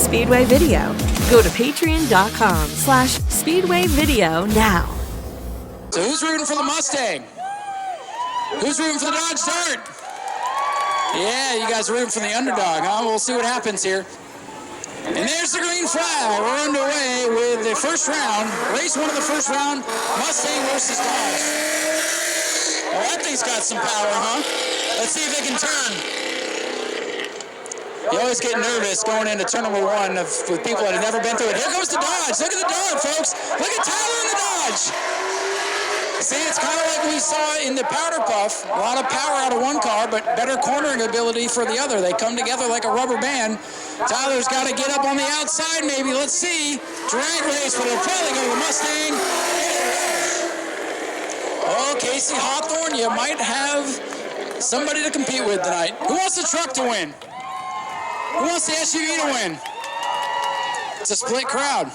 Speedway Video. Go to patreon.com/Speedway Video now. So who's rooting for the Mustang? Who's rooting for the Dodge Dart? Yeah, you guys are rooting for the underdog, huh? We'll see what happens here. And there's the green flag. We're underway with the first round. Race 1 of the first round, Mustang versus Dodge. Well, that thing's got some power, huh? Let's see if it can turn. You always get nervous going into turn number 1 with people that have never been through it. Here goes the Dodge. Look at the Dodge, folks. Look at Tyler in the Dodge. See, it's kind of like we saw in the Powder Puff. A lot of power out of one car, but better cornering ability for the other. They come together like a rubber band. Tyler's got to get up on the outside, maybe. Let's see. Drag race, but it'll probably go to the Mustang. Oh, Casey Hawthorne, you might have somebody to compete with tonight. Who wants the truck to win? Who wants the SUV to win? It's a split crowd.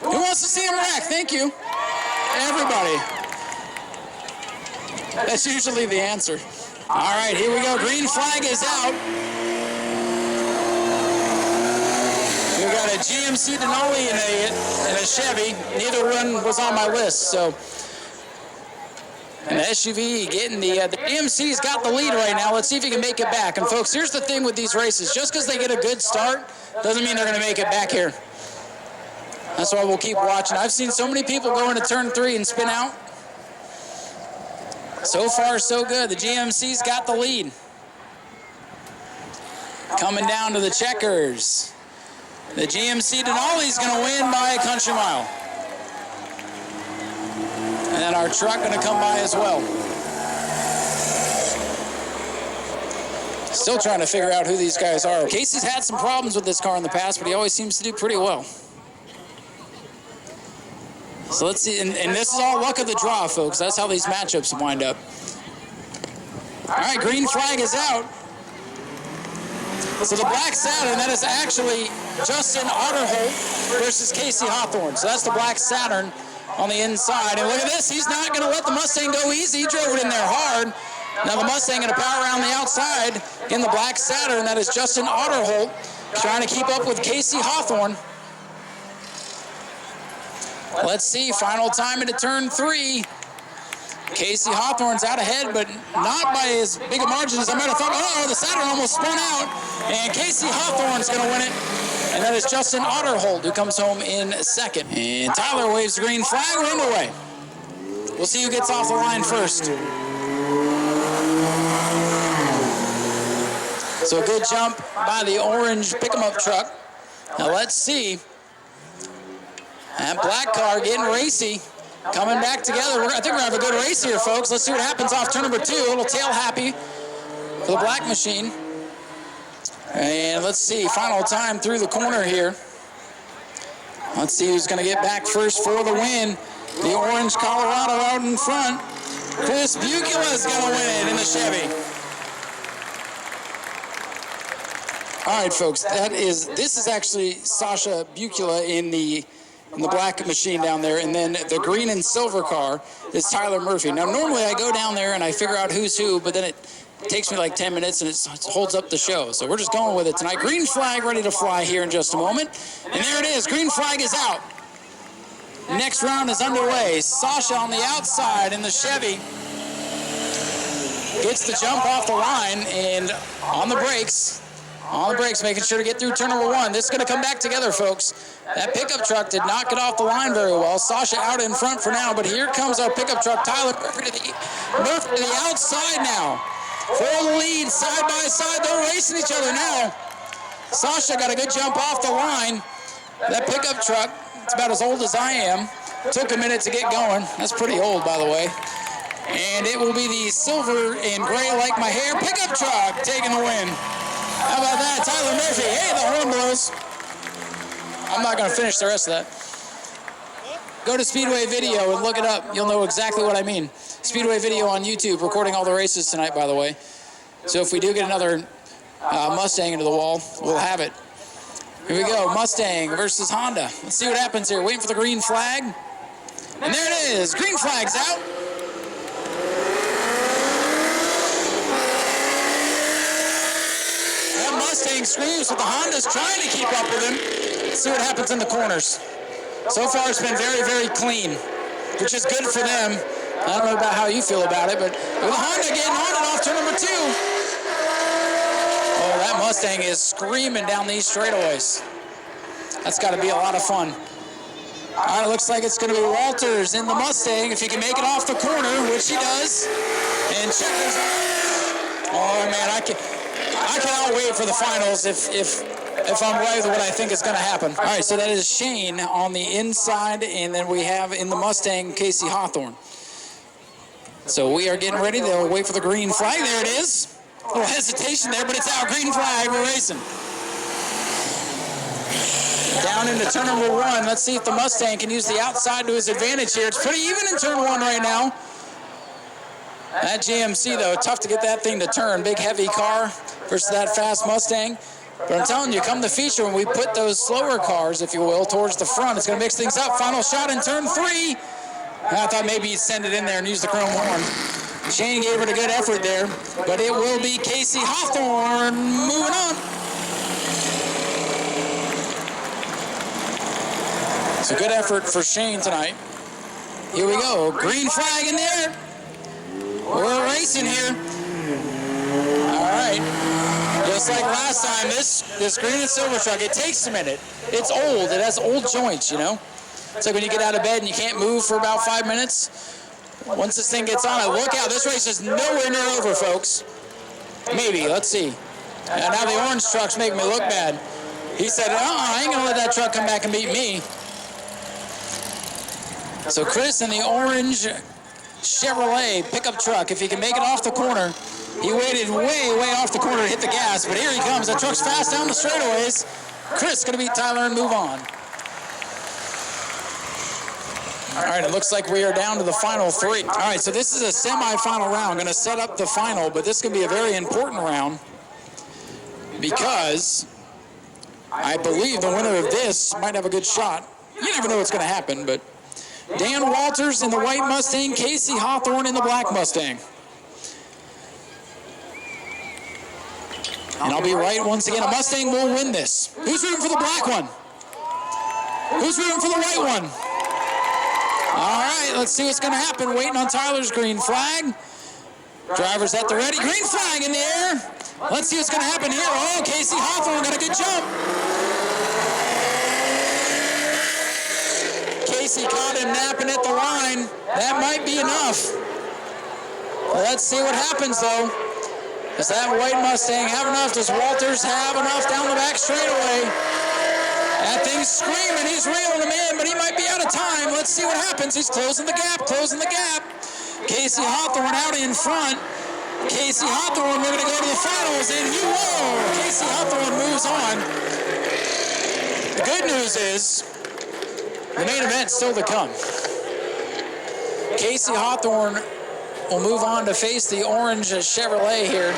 Who wants to see him wreck? Thank you. Everybody. That's usually the answer. All right, here we go. Green flag is out. We've got a GMC Denali and a Chevy. Neither one was on my list, so. And the SUV getting the GMC's got the lead right now. Let's see if he can make it back. And folks, here's the thing with these races. Just because they get a good start doesn't mean they're going to make it back here. That's why we'll keep watching. I've seen so many people go into turn 3 and spin out. So far, so good. The GMC's got the lead. Coming down to the checkers. The GMC Denali's going to win by a country mile. And then our truck going to come by as well. Still trying to figure out who these guys are. Casey's had some problems with this car in the past, but he always seems to do pretty well. So let's see, and this is all luck of the draw, folks. That's how these matchups wind up. All right, green flag is out. So the black Saturn, that is actually Justin Otterholt versus Casey Hawthorne. So that's the black Saturn on the inside. And look at this, he's not going to let the Mustang go easy. He drove it in there hard. Now the Mustang going to power around the outside in the black Saturn. That is Justin Otterholt trying to keep up with Casey Hawthorne. Let's see, final time into turn 3. Casey Hawthorne's out ahead, but not by as big a margin as I might have thought. Oh, the Saturn almost spun out, and Casey Hawthorne's going to win it. And that is Justin Otterholt, who comes home in second. And Tyler waves the green flag. We're underway. We'll see who gets off the line first. So a good jump by the orange pick-em-up truck. Now let's see. That black car getting racy, coming back together. I think we're going to have a good race here, folks. Let's see what happens off turn number 2. A little tail happy for the black machine. And let's see, final time through the corner here. Let's see who's going to get back first for the win. The orange Colorado out in front. Chris Bukula is going to win it in the Chevy. All right, folks, this is actually Sasha Bukula in the black machine down there, and then the green and silver car is Tyler Murphy. Now, normally I go down there and I figure out who's who, but then it takes me like 10 minutes and it holds up the show. So we're just going with it tonight. Green flag ready to fly here in just a moment. And there it is. Green flag is out. Next round is underway. Sasha on the outside in the Chevy gets the jump off the line and on the brakes. On the brakes, making sure to get through turn number 1. This is going to come back together, folks. That pickup truck did not get off the line very well. Sasha out in front for now, but here comes our pickup truck. Tyler Murphy to the outside now. For the lead, side by side. They're racing each other now. Sasha got a good jump off the line. That pickup truck, it's about as old as I am. Took a minute to get going. That's pretty old, by the way. And it will be the silver and gray like my hair pickup truck taking the win. How about that? Tyler Murphy. Hey, the horn blows. I'm not going to finish the rest of that. Go to Speedway Video and look it up. You'll know exactly what I mean. Speedway Video on YouTube, recording all the races tonight, by the way. So if we do get another Mustang into the wall, we'll have it. Here we go. Mustang versus Honda. Let's see what happens here. Waiting for the green flag. And there it is. Green flag's out. Mustang screams, but the Honda's trying to keep up with him. Let's see what happens in the corners. So far, it's been very, very clean, which is good for them. I don't know about how you feel about it, but with the Honda getting on it off turn number 2. Oh, that Mustang is screaming down these straightaways. That's got to be a lot of fun. All right, it looks like it's going to be Walters in the Mustang. If he can make it off the corner, which he does. And checkers. Oh, man, I cannot wait for the finals if I'm right with what I think is going to happen. All right, so that is Shane on the inside, and then we have in the Mustang, Casey Hawthorne. So we are getting ready. They'll wait for the green flag. There it is. A little hesitation there, but it's out. Green flag. We're racing. Down into turn number 1. Let's see if the Mustang can use the outside to his advantage here. It's pretty even in turn 1 right now. That GMC, though, tough to get that thing to turn. Big, heavy car versus that fast Mustang. But I'm telling you, come the feature, when we put those slower cars, if you will, towards the front, it's going to mix things up. Final shot in turn 3. I thought maybe he'd send it in there and use the chrome horn. Shane gave it a good effort there, but it will be Casey Hawthorne moving on. It's a good effort for Shane tonight. Here we go. Green flag in there. We're racing here. All right. Just like last time, this green and silver truck, it takes a minute. It's old. It has old joints, you know. It's like when you get out of bed and you can't move for about 5 minutes. Once this thing gets on it, look out. This race is nowhere near over, folks. Maybe. Let's see. And now the orange truck's making me look bad. He said, I ain't going to let that truck come back and beat me. So Chris in the orange Chevrolet pickup truck, if he can make it off the corner. He waited way off the corner to hit the gas, but here he comes. That truck's fast down the straightaways. Chris going to beat Tyler and move on. All right, it looks like we are down to the final 3. All right, so this is a semi-final round. Going to set up the final, but this is going to be a very important round because I believe the winner of this might have a good shot. You never know what's going to happen, but Dan Walters in the white Mustang, Casey Hawthorne in the black Mustang. And I'll be right once again. A Mustang will win this. Who's rooting for the black one? Who's rooting for the white one? All right, let's see what's going to happen. Waiting on Tyler's green flag. Drivers at the ready. Green flag in the air. Let's see what's going to happen here. Oh, Casey Hawthorne got a good jump. Casey caught him napping at the line. That might be enough. Let's see what happens, though. Does that white Mustang have enough? Does Walters have enough down the back straightaway? That thing's screaming. He's reeling him in, but he might be out of time. Let's see what happens. He's closing the gap, Casey Hawthorne out in front. Casey Hawthorne, we're going to go to the finals, and Casey Hawthorne moves on. The good news is the main event's still to come. Casey Hawthorne will move on to face the orange Chevrolet here.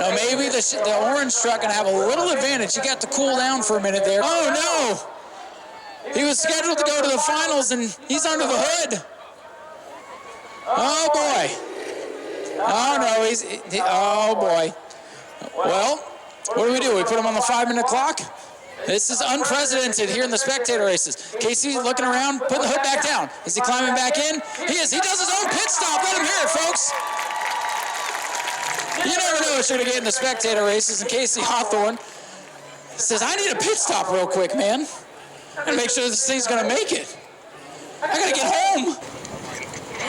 Now maybe the orange truck can have a little advantage. He got to cool down for a minute there. Oh no! He was scheduled to go to the finals and he's under the hood. Oh boy. Oh no, oh boy. Well, what do? We put him on the 5-minute clock? This is unprecedented here in the Spectator races. Casey looking around, putting the hood back down. Is he climbing back in? He is. He does his own pit stop. Let him hear it, folks. You never know what you're going to get in the Spectator races. And Casey Hawthorne says, I need a pit stop real quick, man. I got to make sure this thing's going to make it. I got to get home.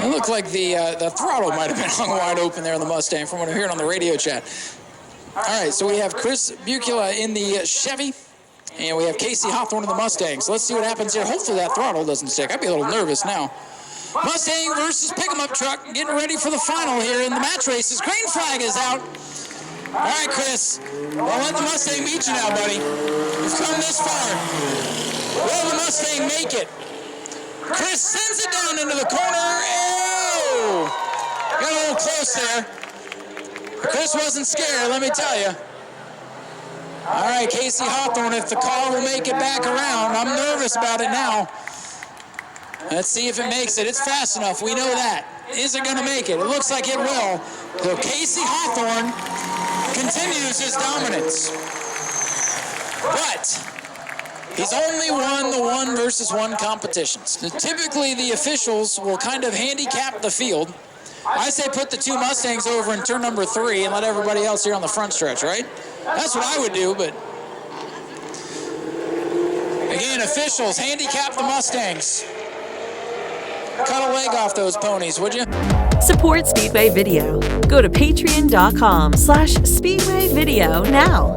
It looked like the throttle might have been hung wide open there in the Mustang from what I'm hearing on the radio chat. All right, so we have Chris Bucula in the Chevy. And we have Casey Hawthorne in the Mustang. So let's see what happens here. Hopefully that throttle doesn't stick. I'd be a little nervous now. Mustang versus pick-em-up truck. Getting ready for the final here in the match races. Green flag is out. All right, Chris. Don't let the Mustang beat you now, buddy. You've come this far. Will the Mustang make it? Chris sends it down into the corner. Oh! Got a little close there. Chris wasn't scared, let me tell you. All right, Casey Hawthorne, if the car will make it back around. I'm nervous about it now. Let's see if it makes it. It's fast enough. We know that. Is it going to make it? It looks like it will. So Casey Hawthorne continues his dominance. But he's only won the 1 versus 1 competitions. Typically, the officials will kind of handicap the field. I say put the 2 Mustangs over in turn number 3 and let everybody else here on the front stretch, right? That's what I would do, but again, officials, handicap the Mustangs. Cut a leg off those ponies, would you? Support Speedway Video. Go to patreon.com/Speedway Video now.